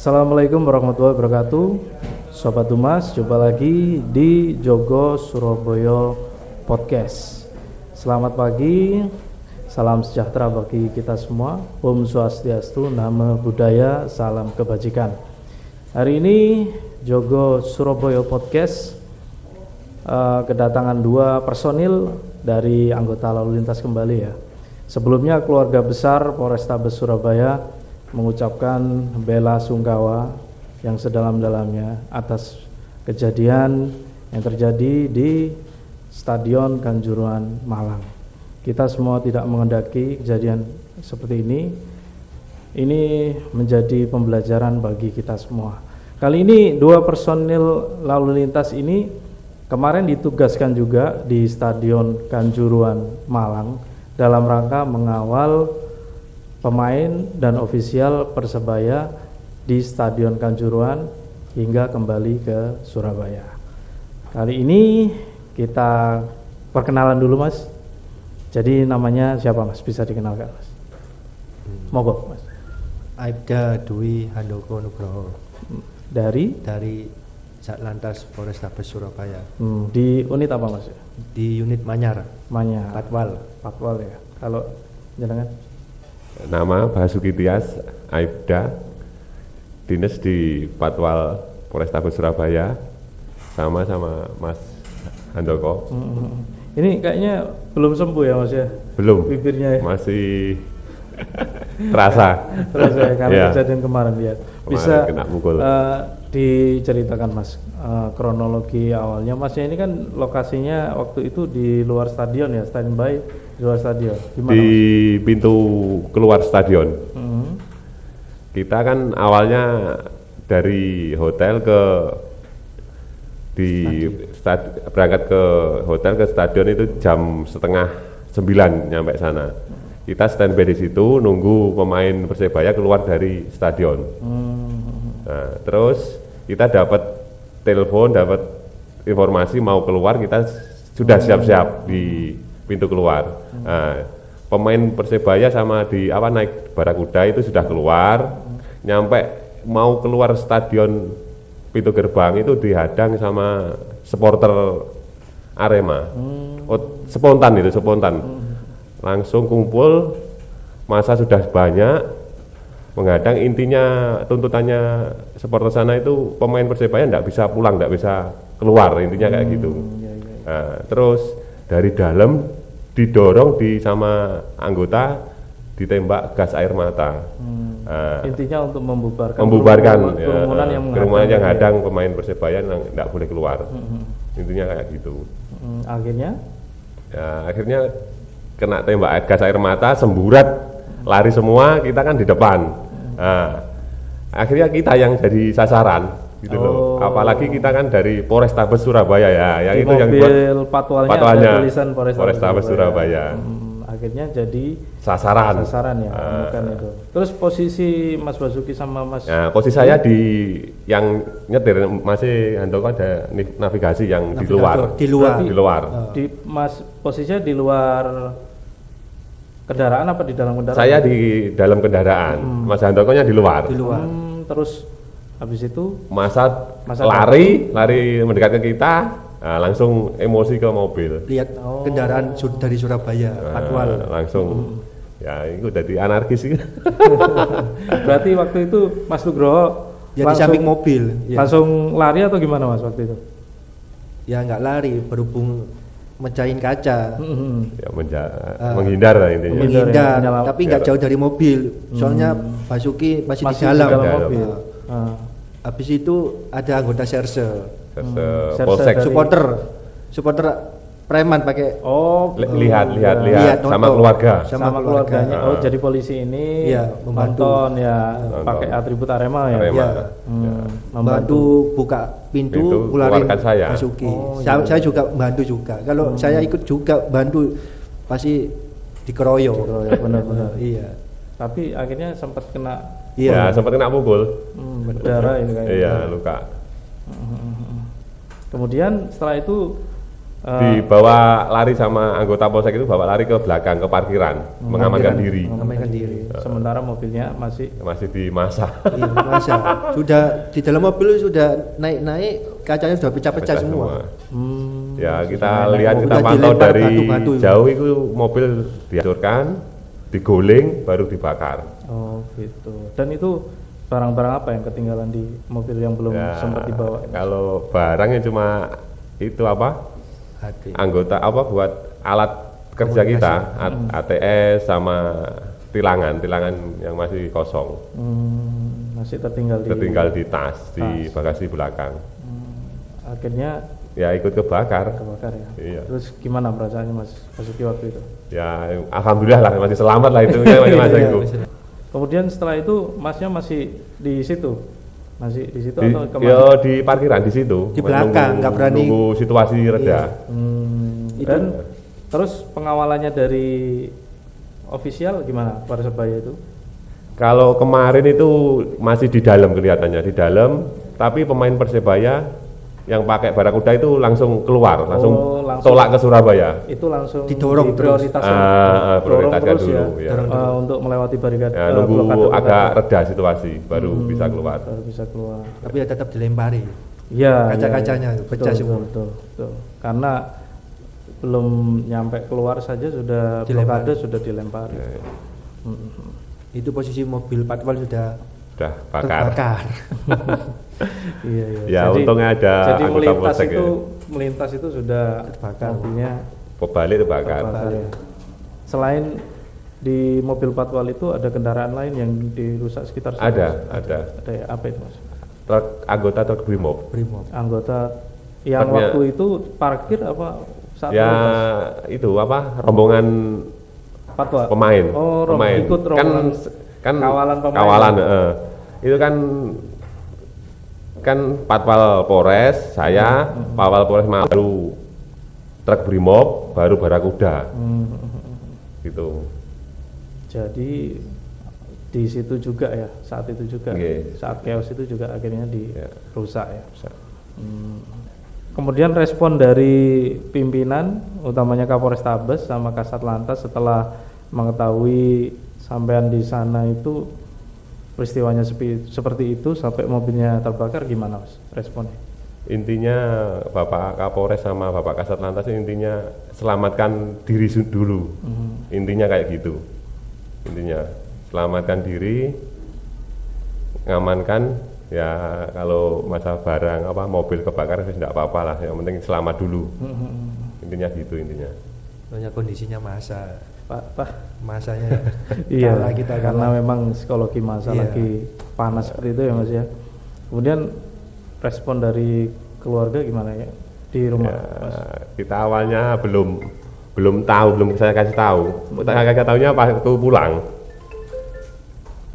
Assalamualaikum warahmatullahi wabarakatuh. Sobat Humas, jumpa lagi di Jogo Surabaya Podcast. Selamat pagi, salam sejahtera bagi kita semua. Om Swastiastu, Namo Buddhaya, salam kebajikan. Hari ini Jogo Surabaya Podcast kedatangan dua personil dari anggota lalu lintas kembali ya. Sebelumnya keluarga besar Polrestabes Surabaya mengucapkan bela sungkawa yang sedalam-dalamnya atas kejadian yang terjadi di Stadion Kanjuruhan Malang. Kita semua tidak mengendaki kejadian seperti ini. Ini menjadi pembelajaran bagi kita semua. Kali ini dua personil lalu lintas ini kemarin ditugaskan juga di Stadion Kanjuruhan Malang dalam rangka mengawal pemain dan ofisial Persebaya di Stadion Kanjuruhan hingga kembali ke Surabaya. Kali ini kita perkenalan dulu Mas. Jadi namanya siapa Mas? Bisa dikenalkan Mas? Mogok Mas. Aibda Dwi Handoko Nugroho. Dari Satlantas Polrestabes Surabaya. Di unit apa Mas? Di unit Manyar. Patwal ya. Kalau jenengan? Nama Basuki Tias Aibda, dinas di Patwal Polrestabes Surabaya, sama Mas Handoko. Ini kayaknya belum sembuh ya Mas ya? Belum. Bibirnya ya? Masih terasa ya, karena kejadian kemarin ya. Bisa kena pukul. Diceritakan Mas kronologi awalnya. Masnya ini kan lokasinya waktu itu di luar stadion ya, standby di luar stadion. Gimana, di Mas? Pintu keluar stadion. Kita kan awalnya dari hotel berangkat ke hotel ke stadion itu jam 8:30 nyampe sana. Kita standby di situ nunggu pemain Persebaya keluar dari stadion. Nah, terus kita dapat telepon, dapat informasi mau keluar, kita sudah siap-siap di pintu keluar. Nah, pemain Persebaya sama naik Barakuda itu sudah keluar, nyampe mau keluar stadion pintu gerbang itu dihadang sama supporter Arema. Spontan. Langsung kumpul, masa sudah banyak menghadang. Intinya tuntutannya supporter sana itu pemain Persebaya enggak bisa pulang, enggak bisa keluar, intinya kayak gitu. Nah, terus dari dalam didorong sama anggota, ditembak gas air mata. Intinya untuk membubarkan kerumunan yang hadang pemain Persebaya enggak boleh keluar. Intinya kayak gitu. Akhirnya kena tembak gas air mata, semburat, lari semua, kita kan di depan. Akhirnya kita yang jadi sasaran gitu loh. Apalagi kita kan dari Polrestabes Surabaya ya, yang itu yang buat patwalnya tulisan Polrestabes Surabaya. Akhirnya jadi sasaran ya, bukan itu. Terus posisi Mas Basuki sama Mas? Nah, posisi saya di yang nyetir, masih Handoko ada navigasi yang di luar. Mas posisinya di luar kendaraan apa di dalam kendaraan? Saya di dalam kendaraan, Mas Handokonya di luar. Terus habis itu masa lari mendekat ke kita, langsung emosi ke mobil. Lihat kendaraan dari Surabaya, Patwal. Langsung, ya itu jadi anarkis. Berarti waktu itu Mas Nugroho di samping mobil. Langsung lari atau gimana Mas waktu itu? Ya nggak lari, berhubung mecahin kaca. Menghindar lah intinya. Menghindar, tapi nggak jauh dari mobil. Soalnya Basuki masih di dalam mobil. Habis itu ada anggota serse Polsek, supporter preman pakai lihat sama keluarganya. Jadi polisi ini membantu pakai atribut Arema ya. Membantu buka pintu keluarin saya. Basuki. Saya juga bantu juga. Kalau saya ikut juga bantu pasti dikeroyok. Benar. Iya. Tapi akhirnya sempat kena. Sempat kena pukul. Berdarah ini kayaknya. Iya, luka. Kemudian setelah itu dibawa lari sama anggota polsek itu, bawa lari ke belakang ke parkiran, mengamankan diri. Mengamankan diri. Sementara mobilnya masih di masa. Iya, masa. Sudah di dalam mobil sudah naik-naik, kacanya sudah pecah-pecah semua. Ya kita lihat, kita Udah pantau dilempar dari batu-batu itu. jauh itu mobil dihancurkan, digoling, baru dibakar. Oh gitu. Dan itu barang-barang apa yang ketinggalan di mobil yang belum Ya, sempat dibawa? kalau barangnya cuma itu apa? Hati. Anggota apa buat alat kerja Komunikasi. kita, ATS sama tilangan yang masih kosong, Masih tertinggal di tas, di bagasi belakang. Akhirnya Ya ikut kebakar. kebakar ya. Iya. Terus gimana perasaannya Mas Basuki waktu itu? Ya alhamdulillah lah masih selamat lah itu ya masa itu. Kemudian setelah itu Masnya masih di situ? Masih di situ Di, atau kemana? ya di parkiran di situ. Di belakang, nggak berani. Nunggu situasi reda. Dan terus pengawalannya dari ofisial gimana Persebaya itu? Kalau kemarin itu masih di dalam kelihatannya, di dalam, tapi pemain Persebaya yang pakai Barakuda itu langsung keluar, langsung tolak ke Surabaya. Itu langsung Didorong diprioritaskan, prioritaskan terus dulu, ya, ya. untuk melewati barikade. Ya, nunggu agak reda situasi, baru bisa keluar. Baru bisa keluar. Tapi ya tetap dilempari. Iya. Kaca-kacanya iya. pecah Betul, semua. Betul. Karena belum nyampe keluar saja sudah Dilempari. blokade, sudah dilempari. Ya, ya. Itu posisi mobil patwal sudah bakar. terbakar. Iya. Ya, untungnya ada Jadi anggota polsek ya. melintas itu sudah Terbakar. mobilnya Pebalik terbakar. terbakar ya. Selain di mobil patwal itu ada kendaraan lain yang dirusak sekitar sana? Ada. Ada ya, apa itu Mas? Anggota truk Brimob. Brimob. Anggota yang Truknya- waktu itu parkir apa saat Ya melintas? itu apa? Rombongan Patwal. pemain. Oh, pemain. ikut rombongan kan kawalan pemain. kawalan, itu kan Patwal Polres, saya Patwal Polres baru truk Brimob, baru Barakuda. Gitu. Jadi di situ juga ya, saat itu juga, Nggih. saat chaos itu juga akhirnya dirusak ya. Bisa. Kemudian respon dari pimpinan, utamanya Kapolrestabes sama Kasat Lantas setelah mengetahui sampean di sana itu peristiwanya seperti itu sampai mobilnya terbakar, gimana Mas responnya? Intinya Bapak Kapolres sama Bapak Kasat Lantas intinya selamatkan diri dulu. Intinya kayak gitu. Intinya selamatkan diri, ngamankan. Ya kalau masa barang apa mobil kebakar tidak apa-apa lah, yang penting selamat dulu. Intinya gitu intinya. Banyak kondisinya masa. Pak. Masanya Iya, kalah kita karena kalah. memang psikologi masa Iya. lagi panas seperti itu ya Mas ya. Kemudian respon dari keluarga gimana ya di rumah Ya, Mas? kita awalnya belum tahu, belum saya kasih tahu. Saya tahunya waktu pulang.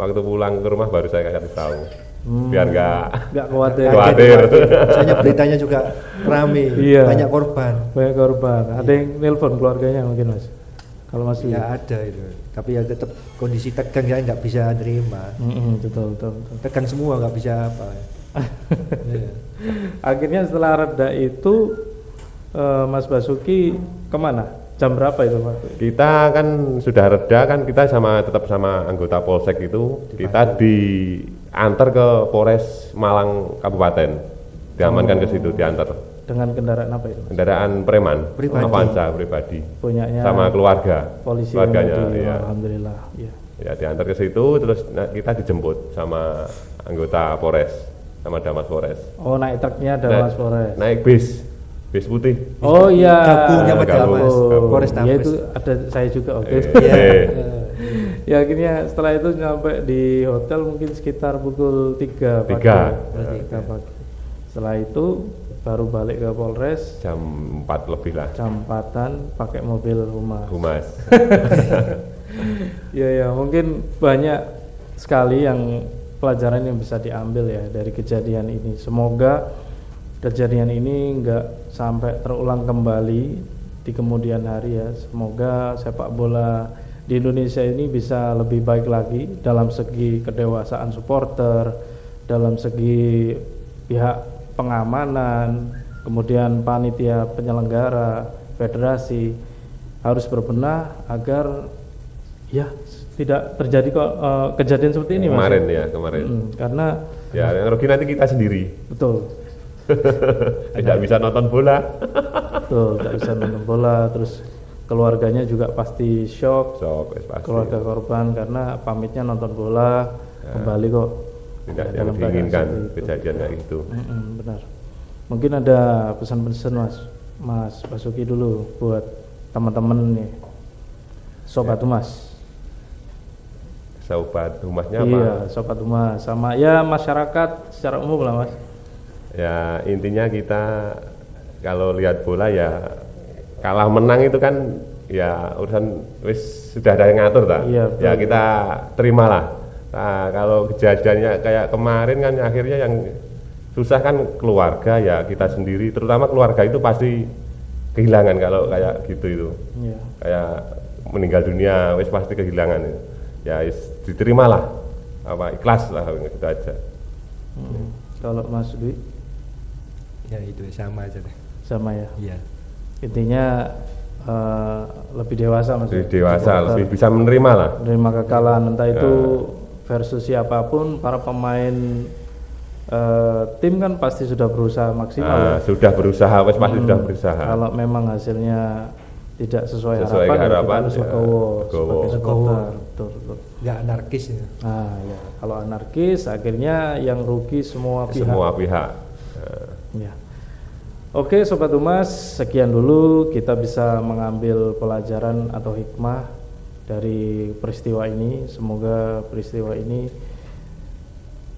Waktu pulang ke rumah baru saya kasih tahu. Biar Nggak khawatir. Khawatir. Soalnya beritanya juga rame, Iya. banyak korban. Banyak korban. Ada yang nelpon keluarganya mungkin Mas. Kalau masih Ya ada itu. Tapi ya tetap kondisi tegang, saya nggak bisa nerima. betul. Tegang semua, nggak bisa apa. Iya. Akhirnya setelah reda itu Mas Basuki kemana? Jam berapa itu waktu itu? Kita kan sudah reda kan, kita tetap sama anggota Polsek itu kita diantar ke Polres Malang Kabupaten, diamankan ke situ, diantar Dengan kendaraan apa itu Mas? kendaraan preman, Pribadi. Avanza pribadi, Punyanya sama keluarga, polisi keluarganya, yang tadi, iya. alhamdulillah. Iya. Ya diantar ke situ, terus kita dijemput sama anggota Polres, sama Damas Polres. Oh naik truknya ada Mas Polres. Naik bis putih. Oh iya. Gabungnya sama Gabung. Damas, Polres Ya Tabes. itu ada saya juga waktu itu. Iya. Ya akhirnya setelah itu sampai di hotel mungkin sekitar pukul 3 pagi. Tiga. 3 pagi. Setelah itu baru balik ke Polres Jam 4 lebih lah, jam 4-an pakai mobil rumah. Humas. Ya mungkin banyak sekali yang pelajaran yang bisa diambil ya dari kejadian ini. Semoga kejadian ini enggak sampai terulang kembali di kemudian hari ya. Semoga sepak bola di Indonesia ini bisa lebih baik lagi dalam segi kedewasaan supporter, dalam segi pihak pengamanan, kemudian panitia penyelenggara, federasi harus berbenah agar ya tidak terjadi kejadian seperti ini Mas. Kemarin. Karena ya yang rugi nanti kita sendiri. Betul. Tidak bisa nonton bola. Betul, tidak bisa nonton bola, terus keluarganya juga pasti shock pasti. Keluarga korban karena pamitnya nonton bola, kembali kok tidak yang diinginkan kejadian kayak gitu. Benar. Mungkin ada pesan-pesan Mas Basuki dulu buat teman-teman nih, Sobat Humas. Sobat Humasnya apa? Iya, Sobat Humas sama ya masyarakat secara umum lah Mas. Ya intinya kita kalau lihat bola ya kalah menang itu kan ya urusan sudah ada yang ngatur tak? Iya, ya kita terimalah. Nah, kalau kejadiannya kayak kemarin kan akhirnya yang susah kan keluarga ya kita sendiri, terutama keluarga itu pasti kehilangan kalau kayak gitu itu. Iya. Kayak meninggal dunia pasti kehilangan itu. Ya diterimalah, ikhlas lah gitu aja. Kalau Mas Dwi? Ya itu sama aja deh. Sama ya. Iya. Intinya lebih dewasa Mas. Lebih dewasa, lebih bisa menerima lah. Menerima kekalahan entah itu versus siapapun, para pemain tim kan pasti sudah berusaha maksimal. Sudah berusaha, pasti sudah berusaha. Kalau memang hasilnya tidak sesuai harapan harus legowo sebagai supporter. Betul. Ya anarkis ya. Ya. Kalau anarkis akhirnya yang rugi semua pihak. Ya. Oke Sobat Humas, sekian dulu kita bisa mengambil pelajaran atau hikmah dari peristiwa ini. Semoga peristiwa ini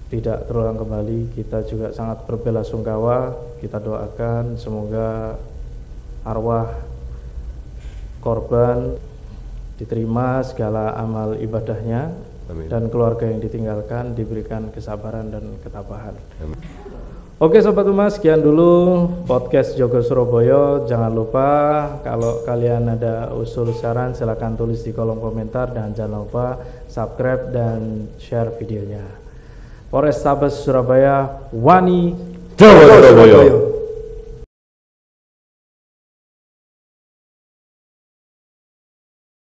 tidak terulang kembali. Kita juga sangat berbelasungkawa. Kita doakan semoga arwah korban diterima segala amal ibadahnya. Amin. Dan keluarga yang ditinggalkan diberikan kesabaran dan ketabahan. Amin. Oke Sobat Humas, sekian dulu podcast Jogo Surabaya. Jangan lupa kalau kalian ada usul saran silahkan tulis di kolom komentar dan jangan lupa subscribe dan share videonya. Polrestabes Surabaya, wani Jogo Surabaya.